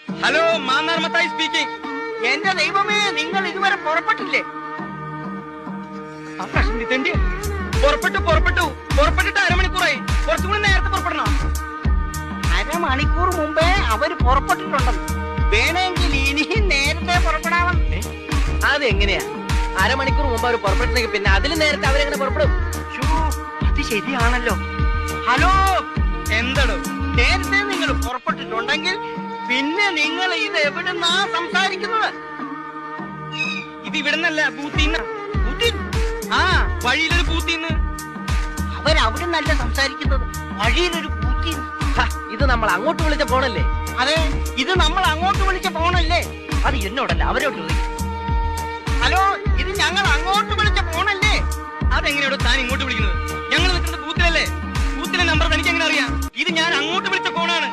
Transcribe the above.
Hello, Mannar Mathai speaking. എന്റെ ദൈവമേ, നിങ്ങൾ ഇതുവരെ പുറപ്പെട്ടില്ലേ? ആ പ്രശ്നം ഇതെന്റെ പുറപ്പെട്ടിട്ട് അരമണിക്കൂറായി. കുറച്ചും കൂടി നേരത്തെ പുറപ്പെടണം. അരമണിക്കൂർ മുമ്പേ അവര് പുറപ്പെട്ടിട്ടുണ്ടെന്ന്. വേണമെങ്കിൽ ഇനിയും നേരത്തെ പുറപ്പെടാമെന്ന്. അതെങ്ങനെയാ? അരമണിക്കൂർ മുമ്പ് അവർ പുറപ്പെട്ടെങ്കിൽ പിന്നെ അതിലും നേരത്തെ അവരെങ്ങനെ പുറപ്പെടും? അത് ശരിയാണല്ലോ. ഹലോ, എന്താടോ? നേരത്തെ നിങ്ങൾ പുറപ്പെട്ടിട്ടുണ്ടെങ്കിൽ പിന്നെ നിങ്ങൾ ഇത് എവിടുന്നാ സംസാരിക്കുന്നത്? ഇത് ഇവിടുന്നല്ല, ബൂത്തിന്ന്. ആ, വഴിയിലൊരു ബൂത്തിന്ന്. അവരവിടുന്നല്ല സംസാരിക്കുന്നത്, വഴിയിലൊരു പൂത്തി. ഇത് നമ്മൾ അങ്ങോട്ട് വിളിച്ച ഫോണല്ലേ? അതെ, ഇത് നമ്മൾ അങ്ങോട്ട് വിളിച്ച ഫോണല്ലേ? അത് എന്നോടല്ല, അവരോട് വിളിക്കും. ഹലോ, ഇത് ഞങ്ങൾ അങ്ങോട്ട് വിളിച്ച ഫോണല്ലേ? അതെങ്ങനെയാണോ താൻ ഇങ്ങോട്ട് വിളിക്കുന്നത്? ഞങ്ങൾ നിൽക്കുന്നത് ബൂത്തിലല്ലേ? ബൂത്തിലെ നമ്പർ തനിക്ക് എങ്ങനെ അറിയാം? ഇത് ഞാൻ അങ്ങോട്ട് വിളിച്ച ഫോണാണ്.